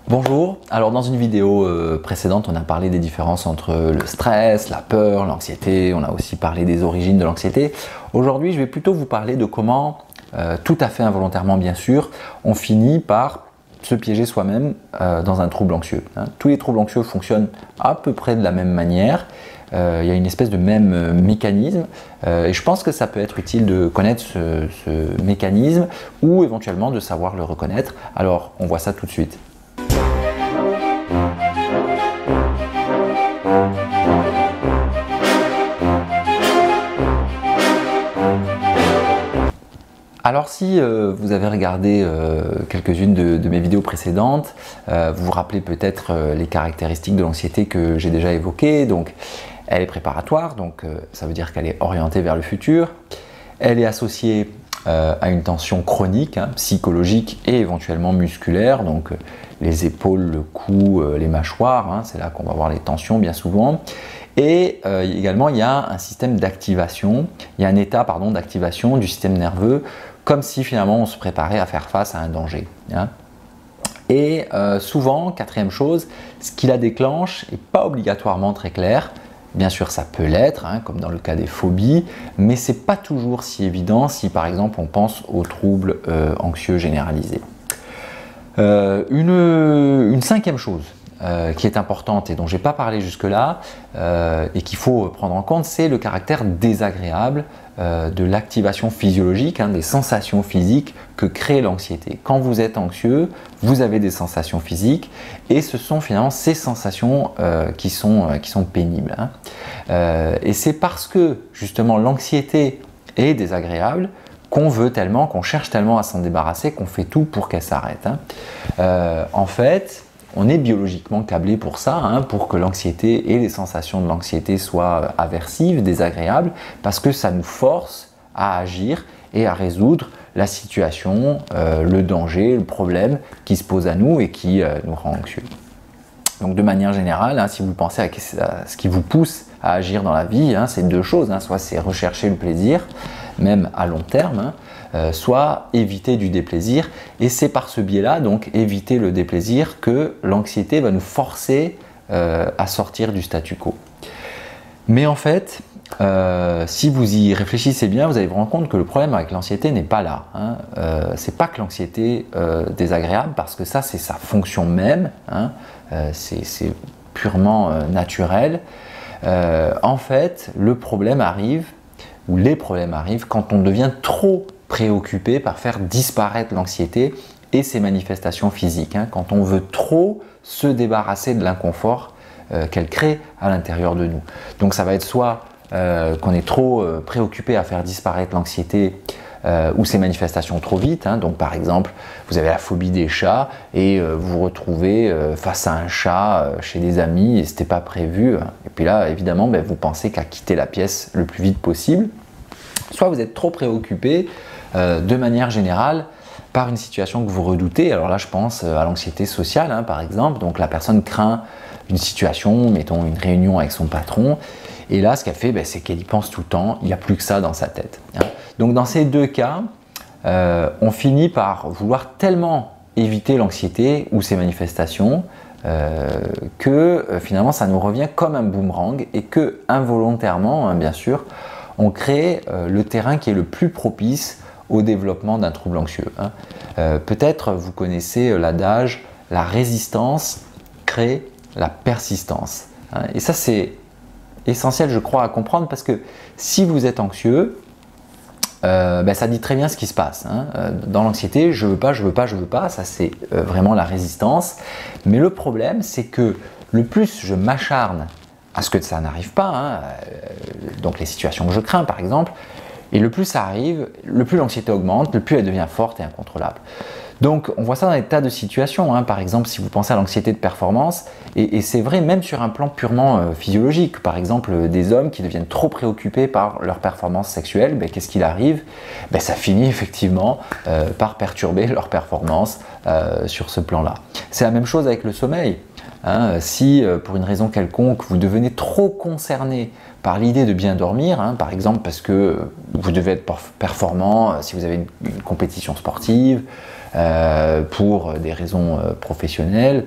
Bonjour, alors dans une vidéo précédente on a parlé des différences entre le stress, la peur, l'anxiété, on a aussi parlé des origines de l'anxiété. Aujourd'hui je vais plutôt vous parler de comment, tout à fait involontairement bien sûr, on finit par se piéger soi-même dans un trouble anxieux. Tous les troubles anxieux fonctionnent à peu près de la même manière, il y a une espèce de même mécanisme et je pense que ça peut être utile de connaître ce mécanisme ou éventuellement de savoir le reconnaître. Alors on voit ça tout de suite. Alors si vous avez regardé quelques-unes de mes vidéos précédentes, vous vous rappelez peut-être les caractéristiques de l'anxiété que j'ai déjà évoquées. Donc elle est préparatoire, donc ça veut dire qu'elle est orientée vers le futur. Elle est associée à une tension chronique, psychologique et éventuellement musculaire, donc les épaules, le cou, les mâchoires, c'est là qu'on va voir les tensions bien souvent. Et également il y a un système d'activation, il y a un état d'activation du système nerveux, comme si finalement on se préparait à faire face à un danger. Et souvent, quatrième chose, ce qui la déclenche n'est pas obligatoirement très clair. Bien sûr, ça peut l'être, comme dans le cas des phobies, mais ce n'est pas toujours si évident si par exemple on pense aux troubles anxieux généralisés. Une cinquième chose qui est importante et dont je n'ai pas parlé jusque-là et qu'il faut prendre en compte, c'est le caractère désagréable de l'activation physiologique, des sensations physiques que crée l'anxiété. Quand vous êtes anxieux, vous avez des sensations physiques et ce sont finalement ces sensations qui sont pénibles. Et c'est parce que justement l'anxiété est désagréable qu'on cherche tellement à s'en débarrasser qu'on fait tout pour qu'elle s'arrête. En fait, on est biologiquement câblé pour ça, pour que l'anxiété et les sensations de l'anxiété soient aversives, désagréables, parce que ça nous force à agir et à résoudre la situation, le danger, le problème qui se pose à nous et qui nous rend anxieux. Donc de manière générale, si vous pensez à ce qui vous pousse à agir dans la vie, c'est deux choses, soit c'est rechercher le plaisir, même à long terme, soit éviter du déplaisir, et c'est par ce biais-là, donc éviter le déplaisir, que l'anxiété va nous forcer à sortir du statu quo. Mais en fait, si vous y réfléchissez bien, vous allez vous rendre compte que le problème avec l'anxiété n'est pas là. C'est pas que l'anxiété est désagréable, parce que ça c'est sa fonction même, c'est purement naturel. En fait, le problème arrive, ou les problèmes arrivent, quand on devient trop préoccupé par faire disparaître l'anxiété et ses manifestations physiques, quand on veut trop se débarrasser de l'inconfort qu'elle crée à l'intérieur de nous. Donc ça va être soit qu'on est trop préoccupé à faire disparaître l'anxiété ou ses manifestations trop vite, donc par exemple vous avez la phobie des chats et vous vous retrouvez face à un chat chez des amis et c'était pas prévu, et puis là évidemment vous pensez qu'à quitter la pièce le plus vite possible. Soit vous êtes trop préoccupé de manière générale par une situation que vous redoutez. Alors là je pense à l'anxiété sociale par exemple, donc la personne craint une situation, mettons une réunion avec son patron, et là ce qu'elle fait c'est qu'elle y pense tout le temps, il n'y a plus que ça dans sa tête. Donc dans ces deux cas, on finit par vouloir tellement éviter l'anxiété ou ses manifestations que finalement ça nous revient comme un boomerang et que involontairement, bien sûr, on crée le terrain qui est le plus propice au développement d'un trouble anxieux. Peut-être vous connaissez l'adage « la résistance crée la persistance ». Et ça c'est essentiel je crois à comprendre, parce que si vous êtes anxieux, ça dit très bien ce qui se passe. Dans l'anxiété, je veux pas, je veux pas, je veux pas, ça c'est vraiment la résistance. Mais le problème c'est que le plus je m'acharne à ce que ça n'arrive pas, donc les situations que je crains par exemple, et le plus ça arrive, le plus l'anxiété augmente, le plus elle devient forte et incontrôlable. Donc on voit ça dans des tas de situations, par exemple si vous pensez à l'anxiété de performance, et c'est vrai même sur un plan purement physiologique, par exemple des hommes qui deviennent trop préoccupés par leur performance sexuelle, qu'est-ce qu'il arrive? Ça finit effectivement par perturber leur performance sur ce plan-là. C'est la même chose avec le sommeil. Si pour une raison quelconque vous devenez trop concerné par l'idée de bien dormir, par exemple parce que vous devez être performant si vous avez une compétition sportive, pour des raisons professionnelles,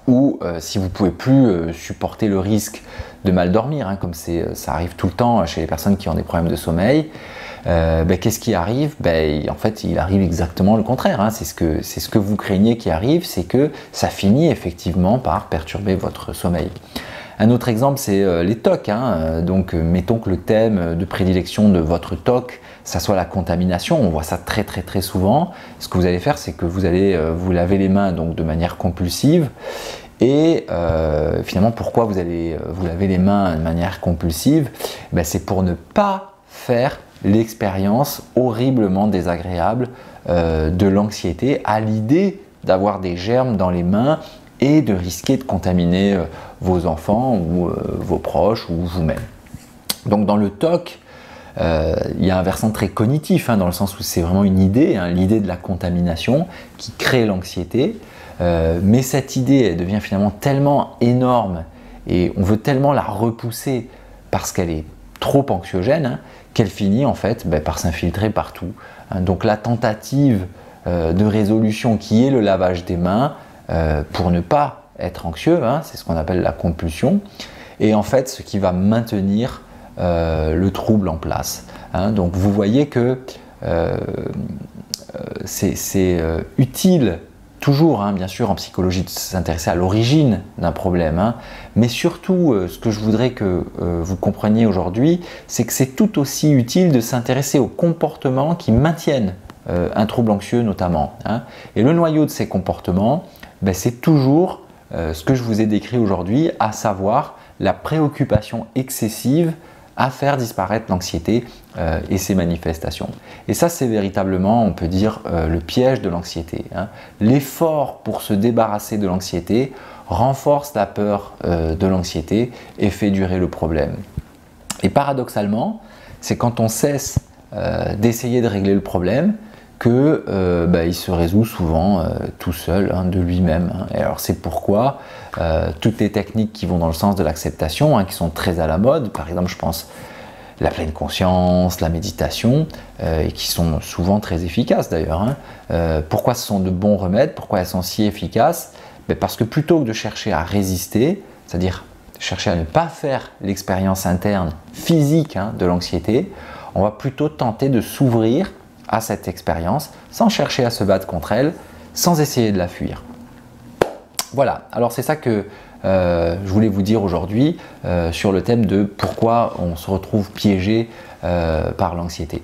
ou si vous ne pouvez plus supporter le risque de mal dormir, hein, comme ça arrive tout le temps chez les personnes qui ont des problèmes de sommeil, qu'est-ce qui arrive? En fait, il arrive exactement le contraire, hein. C'est ce que vous craignez qui arrive, c'est que ça finit effectivement par perturber votre sommeil. Un autre exemple, c'est les TOC, hein. Donc, mettons que le thème de prédilection de votre TOC, ça soit la contamination. On voit ça très souvent. Ce que vous allez faire, c'est que vous allez vous laver les mains donc de manière compulsive. Et finalement, pourquoi vous allez vous laver les mains de manière compulsive? C'est pour ne pas faire l'expérience horriblement désagréable de l'anxiété à l'idée d'avoir des germes dans les mains et de risquer de contaminer vos enfants ou vos proches ou vous-même. Donc dans le TOC, il y a un versant très cognitif, hein, dans le sens où c'est vraiment une idée, hein, l'idée de la contamination qui crée l'anxiété. Mais cette idée, elle devient finalement tellement énorme et on veut tellement la repousser parce qu'elle est trop anxiogène, hein, qu'elle finit en fait par s'infiltrer partout. Hein. Donc la tentative de résolution qui est le lavage des mains pour ne pas être anxieux, hein, c'est ce qu'on appelle la compulsion, et en fait ce qui va maintenir le trouble en place. Hein. Donc vous voyez que c'est utile toujours, hein, bien sûr, en psychologie, de s'intéresser à l'origine d'un problème, hein, mais surtout, ce que je voudrais que vous compreniez aujourd'hui, c'est que c'est tout aussi utile de s'intéresser aux comportements qui maintiennent un trouble anxieux notamment. Hein. Et le noyau de ces comportements, c'est toujours ce que je vous ai décrit aujourd'hui, à savoir la préoccupation excessive à faire disparaître l'anxiété et ses manifestations. Et ça, c'est véritablement, on peut dire, le piège de l'anxiété. Hein. L'effort pour se débarrasser de l'anxiété renforce la peur de l'anxiété et fait durer le problème. Et paradoxalement, c'est quand on cesse d'essayer de régler le problème que il se résout souvent tout seul, hein, de lui-même. Hein. Et alors c'est pourquoi toutes les techniques qui vont dans le sens de l'acceptation, hein, qui sont très à la mode, par exemple je pense la pleine conscience, la méditation, et qui sont souvent très efficaces d'ailleurs. Hein. Pourquoi ce sont de bons remèdes? Pourquoi elles sont si efficaces? Parce que plutôt que de chercher à résister, c'est-à-dire chercher à ne pas faire l'expérience interne physique, hein, de l'anxiété, on va plutôt tenter de s'ouvrir à cette expérience sans chercher à se battre contre elle, sans essayer de la fuir. Voilà, alors c'est ça que je voulais vous dire aujourd'hui sur le thème de pourquoi on se retrouve piégé par l'anxiété.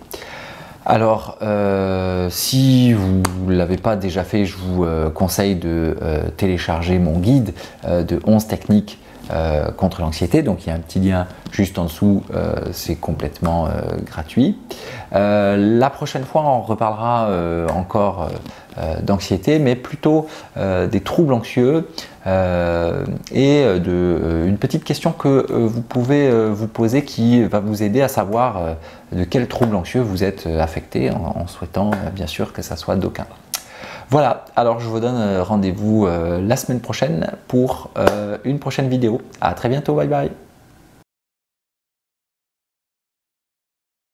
Alors, si vous ne l'avez pas déjà fait, je vous conseille de télécharger mon guide de 11 techniques contre l'anxiété. Donc il y a un petit lien juste en dessous, c'est complètement gratuit. La prochaine fois, on reparlera encore d'anxiété, mais plutôt des troubles anxieux et une petite question que vous pouvez vous poser qui va vous aider à savoir de quel trouble anxieux vous êtes affecté, en souhaitant bien sûr que ça soit d'aucun. Voilà, alors je vous donne rendez-vous la semaine prochaine pour une prochaine vidéo. À très bientôt, bye bye.